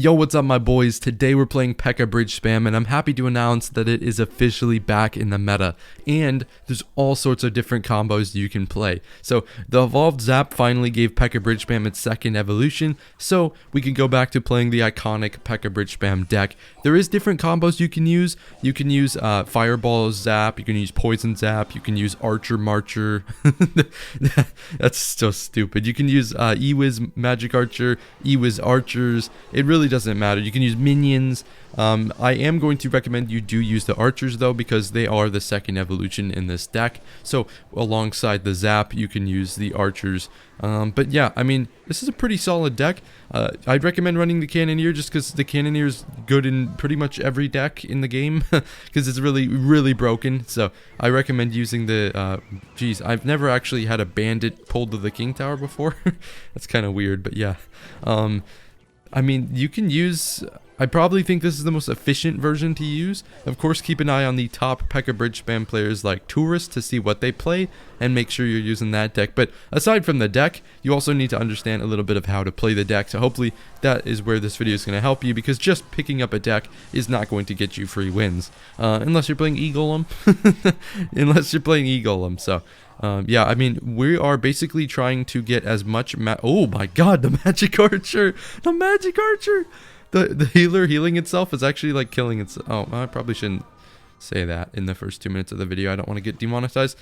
Yo, what's up my boys? Today we're playing Pekka Bridge Spam and I'm happy to announce that it is officially back in the meta and there's all sorts of different combos you can play. So the evolved Zap finally gave Pekka Bridge Spam its second evolution, so we can go back to playing the iconic Pekka Bridge Spam deck. There is different combos you can use. You can use Fireball Zap, you can use Poison Zap, you can use Archer Marcher. That's so stupid. You can use E-Wiz Magic Archer, E-Wiz Archers. It really doesn't matter. You can use minions. I am going to recommend you do use the archers though, because they are the second evolution in this deck. So alongside the Zap, you can use the archers. But yeah, I mean, this is a pretty solid deck. I'd recommend running the Cannoneer just because the Cannoneer is good in pretty much every deck in the game because it's really broken. So I recommend using the, geez, I've never actually had a bandit pulled to the King Tower before. That's kind of weird, but yeah. I mean, you can use, I probably think this is the most efficient version to use. Of course, keep an eye on the top Pekka Bridge Spam players like Tourist to see what they play and make sure you're using that deck. But aside from the deck, you also need to understand a little bit of how to play the deck. So hopefully that is where this video is going to help you, because just picking up a deck is not going to get you free wins. Unless you're playing E-Golem. Unless you're playing E-Golem, so... yeah, I mean, we are basically trying to get as much oh my god, the Magic Archer! The Magic Archer! The healer healing itself is actually like killing itself. Oh, I probably shouldn't say that in the first 2 minutes of the video. I don't want to get demonetized.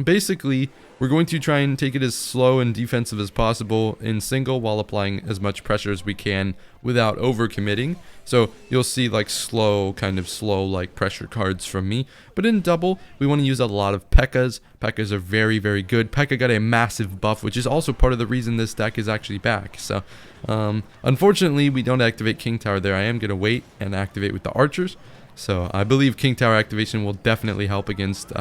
Basically, we're going to try and take it as slow and defensive as possible in single while applying as much pressure as we can without overcommitting. So you'll see like kind of slow like pressure cards from me. But in double, we want to use a lot of Pekkas. Pekkas are very good. Pekka got a massive buff, which is also part of the reason this deck is actually back. So unfortunately, we don't activate King Tower there. I am going to wait and activate with the archers. So I believe King Tower activation will definitely help against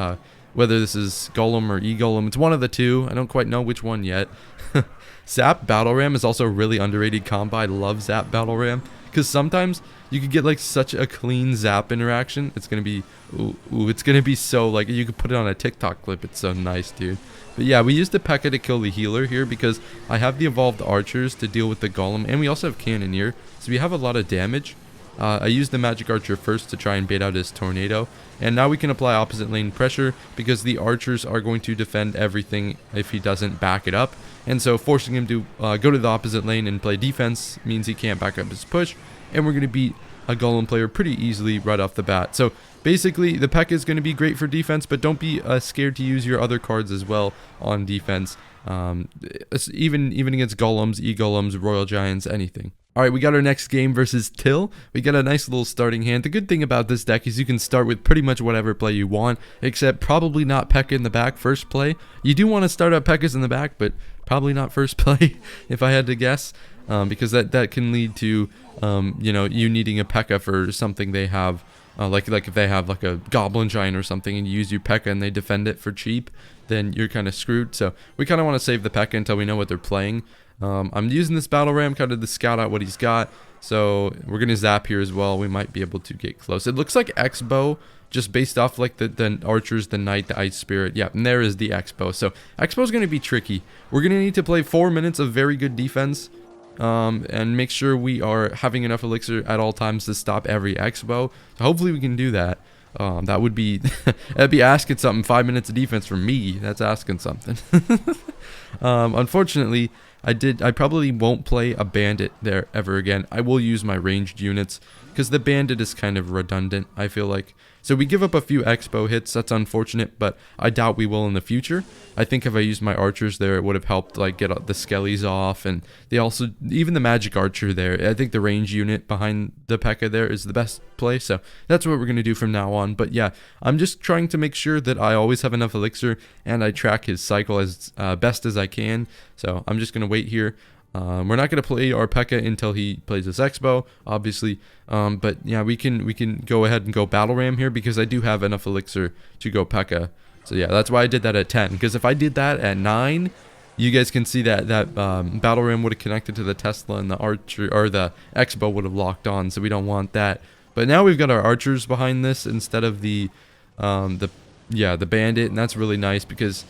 whether this is Golem or E-Golem. It's one of the two. I don't quite know which one yet. Zap Battle Ram is also a really underrated combo. I love Zap Battle Ram because sometimes you could get like such a clean Zap interaction. It's gonna be it's gonna be so like you could put it on a TikTok clip. It's so nice, dude. But yeah, we used the Pekka to kill the healer here because I have the evolved archers to deal with the Golem, and we also have Cannoneer, so we have a lot of damage. I used the Magic Archer first to try and bait out his Tornado, and now we can apply opposite lane pressure because the archers are going to defend everything if he doesn't back it up, and so forcing him to go to the opposite lane and play defense means he can't back up his push, and we're going to beat a Golem player pretty easily right off the bat. So basically the Pekka is going to be great for defense, but don't be scared to use your other cards as well on defense, even against Golems, E-Golems, Royal Giants, anything. Alright, we got our next game versus Till. We got a nice little starting hand. The good thing about this deck is you can start with pretty much whatever play you want, except probably not Pekka in the back first play. You do want to start out Pekkas in the back, but probably not first play, if I had to guess, because that can lead to, you know, you needing a Pekka for something they have, like if they have like a Goblin Giant or something and you use your Pekka and they defend it for cheap, then you're kind of screwed. So we kind of want to save the Pekka until we know what they're playing. I'm using this Battle Ram kind of to scout out what he's got, so we're going to Zap here as well. We might be able to get close. It looks like Expo, just based off like the archers, the knight, the ice spirit. Yeah, and there is the Expo. So Expo is going to be tricky. We're going to need to play 4 minutes of very good defense, and make sure we are having enough elixir at all times to stop every Expo. So hopefully we can do that. That would be that'd be asking something. 5 minutes of defense from me, that's asking something. Unfortunately, I probably won't play a bandit there ever again. I will use my ranged units because the bandit is kind of redundant, I feel like. So we give up a few Expo hits. That's unfortunate, but I doubt we will in the future. I think if I used my archers there, it would have helped like get the skellies off, and they also, even the Magic Archer there, I think the range unit behind the Pekka there is the best play. So that's what we're going to do from now on. But yeah, I'm just trying to make sure that I always have enough elixir and I track his cycle as best as I can. So I'm just going to wait here. We're not going to play our Pekka until he plays this Expo, obviously. But yeah, we can go ahead and go Battle Ram here because I do have enough elixir to go Pekka. So yeah, that's why I did that at 10. Because if I did that at 9, you guys can see that Battle Ram would have connected to the Tesla and the Archer, or the Expo would have locked on. So we don't want that. But now we've got our archers behind this instead of the bandit, and that's really nice because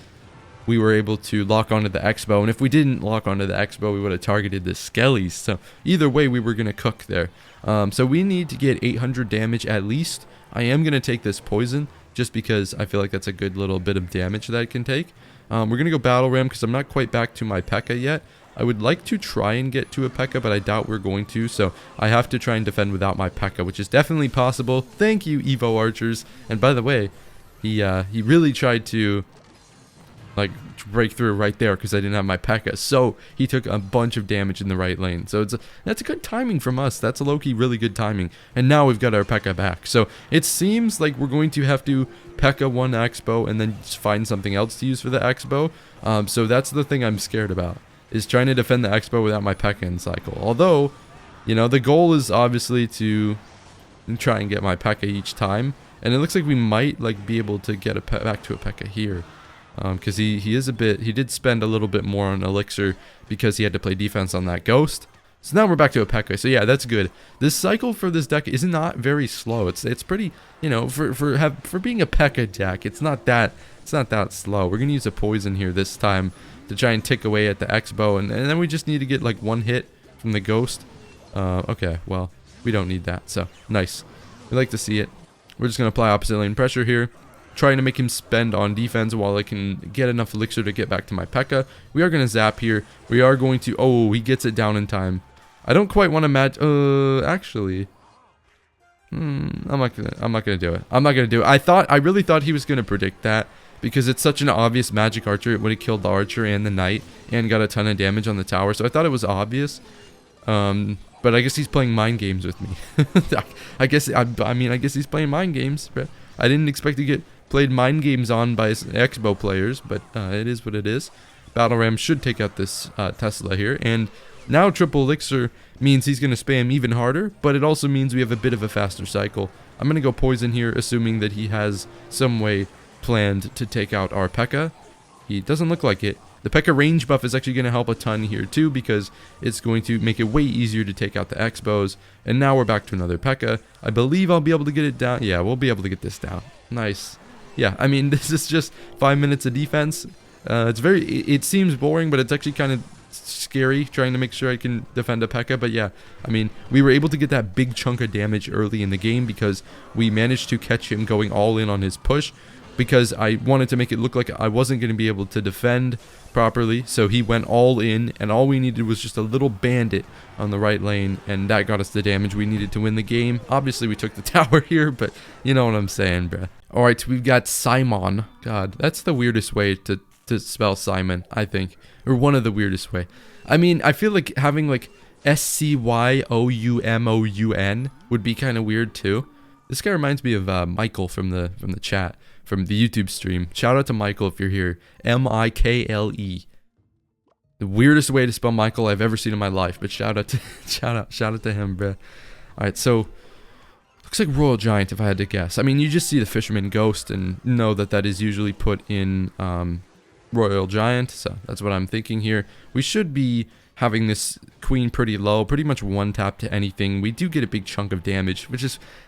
we were able to lock onto the Expo. And if we didn't lock onto the Expo, we would have targeted the Skellies. So either way, we were going to cook there. So we need to get 800 damage at least. I am going to take this poison just because I feel like that's a good little bit of damage that I can take. We're going to go Battle Ram because I'm not quite back to my Pekka yet. I would like to try and get to a Pekka, but I doubt we're going to. So I have to try and defend without my Pekka, which is definitely possible. Thank you, Evo Archers. And by the way, he really tried to like break through right there because I didn't have my Pekka. So he took a bunch of damage in the right lane. So that's a good timing from us. That's a low-key really good timing. And now we've got our Pekka back. So it seems like we're going to have to Pekka one Expo and then just find something else to use for the Expo. So that's the thing I'm scared about, is trying to defend the Expo without my Pekka in cycle. Although, you know, the goal is obviously to try and get my Pekka each time. And it looks like we might like be able to get back to a Pekka here. Because he did spend a little bit more on Elixir because he had to play defense on that Ghost. So now we're back to a Pekka. So yeah, that's good. This cycle for this deck is not very slow. It's pretty, you know, for being a Pekka deck, it's not that slow. We're gonna use a poison here this time to try and tick away at the Expo, and then we just need to get like one hit from the Ghost. Okay, well, we don't need that. So nice. We like to see it. We're just gonna apply opposite lane pressure here, trying to make him spend on defense while I can get enough elixir to get back to my Pekka. We are going to zap here. We are going to... Oh, he gets it down in time. I don't quite want to match... actually... I'm not gonna do it. I'm not gonna do it. I really thought he was gonna predict that, because it's such an obvious magic archer. It would have killed the archer and the knight and got a ton of damage on the tower. So I thought it was obvious. But I guess he's playing mind games with me. I guess he's playing mind games. But I didn't expect to get played mind games on by Expo players, but it is what it is. Battle Ram should take out this Tesla here, and now triple elixir means he's going to spam even harder, but it also means we have a bit of a faster cycle. I'm going to go poison here, assuming that he has some way planned to take out our Pekka. He doesn't look like it. The Pekka range buff is actually going to help a ton here too, because it's going to make it way easier to take out the Expos. And now we're back to another Pekka. I believe I'll be able to get it down. Yeah, we'll be able to get this down. Nice. Yeah, I mean, this is just 5 minutes of defense. It seems boring, but it's actually kind of scary trying to make sure I can defend a Pekka. But yeah, I mean, we were able to get that big chunk of damage early in the game because we managed to catch him going all in on his push, because I wanted to make it look like I wasn't going to be able to defend properly. So he went all in, and all we needed was just a little bandit on the right lane, and that got us the damage we needed to win the game. Obviously, we took the tower here, but you know what I'm saying, bruh. Alright, so we've got Simon. God, that's the weirdest way to spell Simon, I think. Or one of the weirdest way. I mean, I feel like having like SCYOUMOUN would be kind of weird too. This guy reminds me of Michael from the chat, from the YouTube stream. Shout out to Michael if you're here. M-I-K-L-E. The weirdest way to spell Michael I've ever seen in my life. But shout out to him, bruh. Alright, so looks like Royal Giant, if I had to guess. I mean, you just see the Fisherman Ghost and know that is usually put in Royal Giant. So that's what I'm thinking here. We should be having this queen pretty low, pretty much one tap to anything. We do get a big chunk of damage,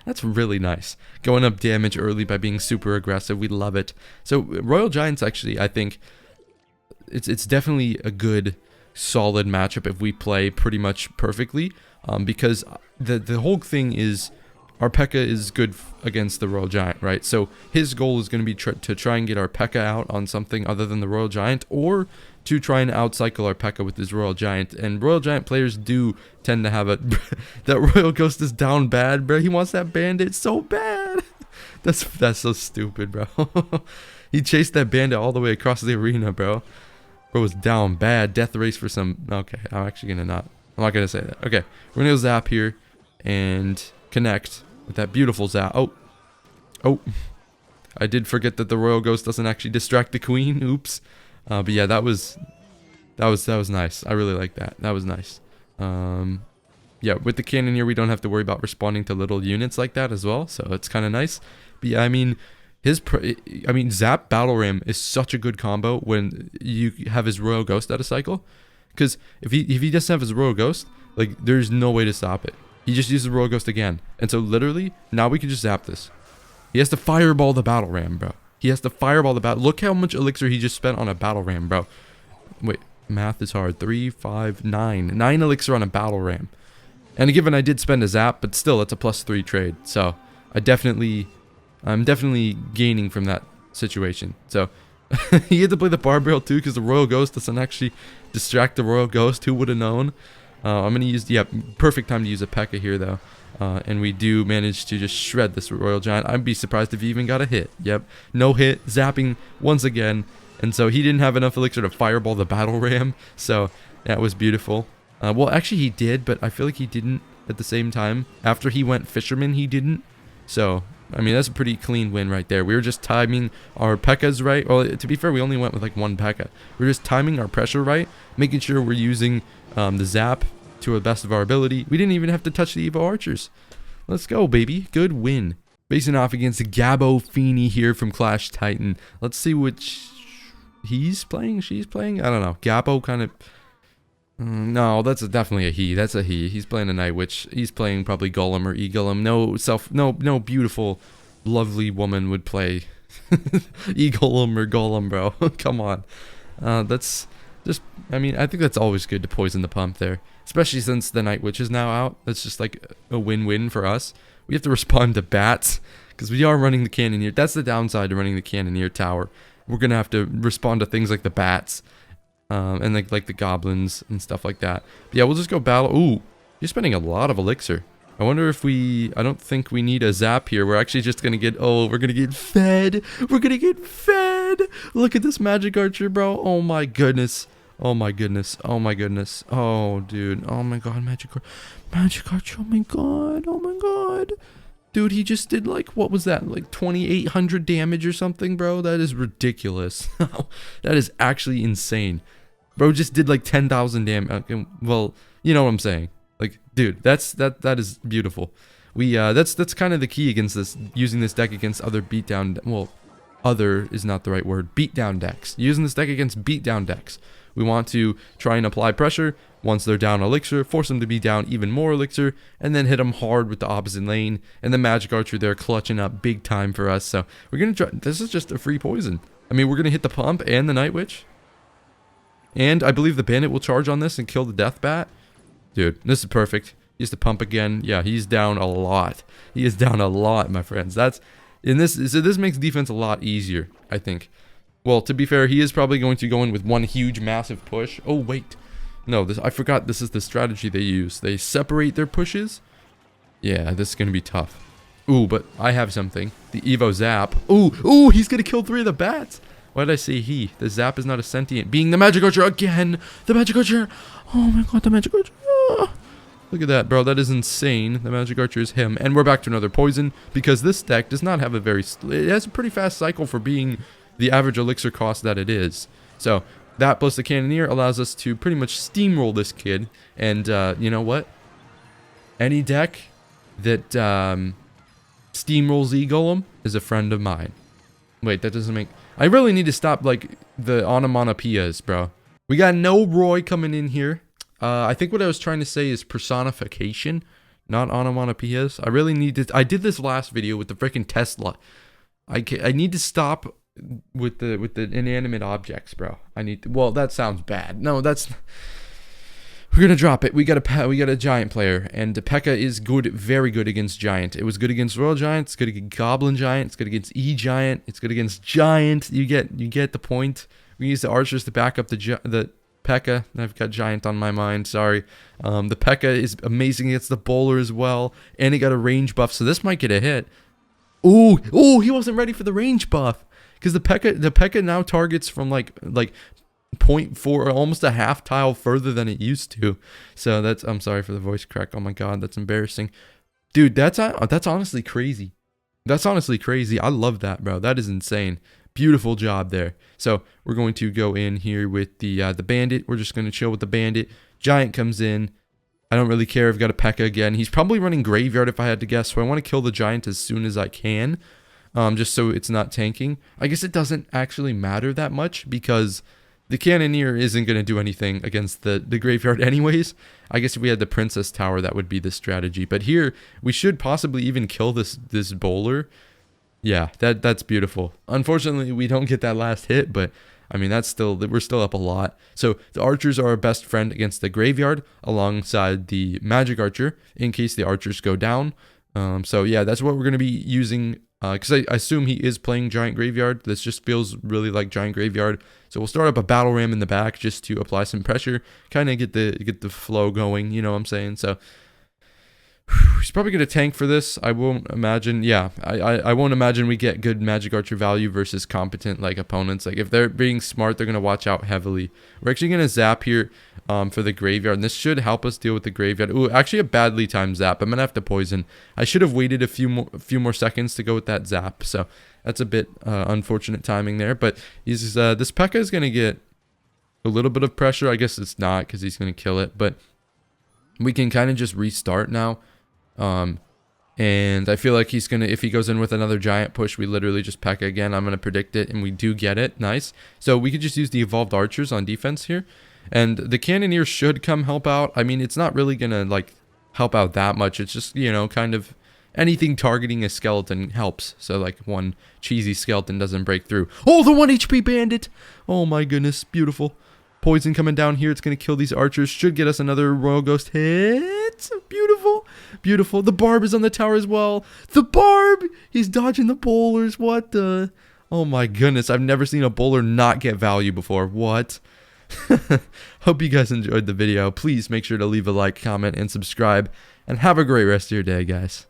that's really nice. Going up damage early by being super aggressive, we love it. So Royal Giant's actually, I think, it's definitely a good, solid matchup if we play pretty much perfectly, because the whole thing is our Pekka is good against the Royal Giant, right? So his goal is going to be to try and get our Pekka out on something other than the Royal Giant, or to try and outcycle our Pekka with his Royal Giant. And Royal Giant players do tend to have a... that Royal Ghost is down bad, bro. He wants that bandit so bad. That's so stupid, bro. He chased that bandit all the way across the arena, bro. Bro was down bad. Death race for some... Okay, I'm not going to say that. Okay, we're going to go zap here and connect with that beautiful zap. Oh. I did forget that the Royal Ghost doesn't actually distract the queen. Oops. But yeah, that was nice. I really like that. That was nice. Yeah, with the Cannoneer, we don't have to worry about responding to little units like that as well, so it's kind of nice. But yeah, I mean, Zap Battle Ram is such a good combo when you have his Royal Ghost out of cycle, because if he doesn't have his Royal Ghost, like, there's no way to stop it. He just uses Royal Ghost again, and so literally now we can just zap this. He has to fireball the Battle Ram, bro. He has to fireball the battle. Look how much elixir he just spent on a battle ram, bro. Wait, math is hard. 3, 5, 9. 9 elixir on a battle ram. And given I did spend a zap, but still, it's a +3 trade. So, I'm definitely gaining from that situation. So, he had to play the barbarian too, because the Royal Ghost doesn't actually distract the Royal Ghost. Who would have known? I'm going to use, yeah, perfect time to use a Pekka here, though. And we do manage to just shred this Royal Giant. I'd be surprised if he even got a hit. Yep, no hit, zapping once again. And so he didn't have enough elixir to fireball the battle ram. So that was beautiful. Well, actually he did, but I feel like he didn't at the same time. After he went Fisherman, he didn't. So, I mean, that's a pretty clean win right there. We were just timing our Pekkas right. Well, to be fair, we only went with like one Pekka. We were just timing our pressure right, making sure we're using the zap to the best of our ability. We didn't even have to touch the Evo Archers. Let's go, baby. Good win. Facing off against Gabo Feeney here from Clash Titan. Let's see which he's playing, she's playing. I don't know. Gabo kind of... no, that's definitely a he. That's a he. He's playing a Night Witch. He's playing probably Golem or E-Golem. No beautiful, lovely woman would play E-Golem or Golem, bro. Come on. That's just, I mean, I think that's always good to poison the pump there. Especially since the Night Witch is now out. That's just like a win-win for us. We have to respond to bats, because we are running the Cannoneer. That's the downside to running the Cannoneer tower. We're going to have to respond to things like the bats. And like the goblins and stuff like that. But yeah, we'll just go battle. Ooh, you're spending a lot of elixir. I wonder if I don't think we need a zap here. We're actually just gonna get, we're gonna get fed. We're gonna get fed. Look at this magic archer, bro. Oh my goodness. Oh my goodness. Oh my goodness. Oh, dude. Oh my god, magic archer. Oh my god. Oh my god. Dude, he just did like, what was that? Like 2,800 damage or something, bro? That is ridiculous. That is actually insane. Bro just did like 10,000 damage. Well, you know what I'm saying. Like, dude, that is beautiful. That's kind of the key against this, using this deck against other beatdown, well, other is not the right word, beatdown decks. Using this deck against beatdown decks. We want to try and apply pressure once they're down elixir, force them to be down even more elixir, and then hit them hard with the opposite lane. And the magic archer there clutching up big time for us. So we're gonna try. This is just a free poison. I mean, we're gonna hit the pump and the Night Witch, and I believe the bandit will charge on this and kill the death bat. Dude, this is perfect. He has to pump again. Yeah, he's down a lot. He is down a lot, my friends. That's in this. So this makes defense a lot easier, I think. Well, to be fair, he is probably going to go in with one huge, massive push. Oh, wait. No, I forgot this is the strategy they use. They separate their pushes. Yeah, this is going to be tough. Ooh, but I have something. The Evo Zap. Ooh, he's going to kill 3 of the bats. Why did I say he? The Zap is not a sentient being. The Magic Archer again. The Magic Archer. Oh my god, the Magic Archer. Look at that, bro. That is insane. The Magic Archer is him. And we're back to another poison, because this deck does not have a very... It has a pretty fast cycle for being the average elixir cost that it is. So that plus the Cannoneer allows us to pretty much steamroll this kid. And you know what? Any deck that steamrolls E-Golem is a friend of mine. Wait, that doesn't make... I really need to stop like the onomatopoeias, bro. We got no Roy coming in here. I think what I was trying to say is personification, not onomatopoeias. I really need to... I did this last video with the freaking Tesla. I need to stop with the inanimate objects, bro. I need to, well, that sounds bad. No, that's... We're gonna drop it. We got a giant player, and Pekka is good, very good against giant. It was good against Royal Giant. It's good against Goblin Giant. It's good against E Giant. It's good against Giant. You get the point. We use the archers to back up the Pekka. I've got Giant on my mind. Sorry. The Pekka is amazing against the bowler as well, and he got a range buff, so this might get a hit. Ooh, he wasn't ready for the range buff, because the Pekka now targets from like 0.4, almost a half tile further than it used to. So that's, I'm sorry for the voice crack. Oh my god, that's embarrassing. Dude, that's honestly crazy. That's honestly crazy. I love that, bro. That is insane. Beautiful job there. So we're going to go in here with the bandit. We're just going to chill with the bandit. Giant comes in. I don't really care. I've got a Pekka again. He's probably running graveyard if I had to guess. So I want to kill the giant as soon as I can. Just so it's not tanking. I guess it doesn't actually matter that much, because the Cannoneer isn't going to do anything against the graveyard anyways. I guess if we had the Princess Tower, that would be the strategy. But here, we should possibly even kill this bowler. Yeah, that's beautiful. Unfortunately, we don't get that last hit, but I mean, we're still up a lot. So the archers are our best friend against the graveyard alongside the magic archer in case the archers go down. So yeah, that's what we're going to be using because I assume he is playing giant graveyard. This just feels really like giant graveyard. So we'll start up a battle ram in the back just to apply some pressure, kind of get the flow going, you know what I'm saying? So he's probably going to tank for this. I won't imagine. Yeah, I won't imagine we get good magic archer value versus competent like opponents. Like if they're being smart, they're going to watch out heavily. We're actually going to zap here for the graveyard, and this should help us deal with the graveyard. Ooh, actually a badly timed zap. I'm going to have to poison. I should have waited a few more seconds to go with that zap. So that's a bit unfortunate timing there. But this Pekka is going to get a little bit of pressure. I guess it's not because he's going to kill it. But we can kind of just restart now. And I feel like he's gonna, if he goes in with another giant push, we literally just Pekka again. I'm gonna predict it, and we do get it. Nice. So we could just use the evolved archers on defense here, and the cannoneer should come help out. I mean, it's not really gonna like help out that much. It's just, you know, kind of anything targeting a skeleton helps. So like one cheesy skeleton doesn't break through. Oh, the 1 HP bandit. Oh my goodness, beautiful. Poison coming down here. It's going to kill these archers. Should get us another Royal Ghost hit. Beautiful. Beautiful. The barb is on the tower as well. The barb! He's dodging the bowlers. What the? Oh my goodness. I've never seen a bowler not get value before. What? Hope you guys enjoyed the video. Please make sure to leave a like, comment, and subscribe. And have a great rest of your day, guys.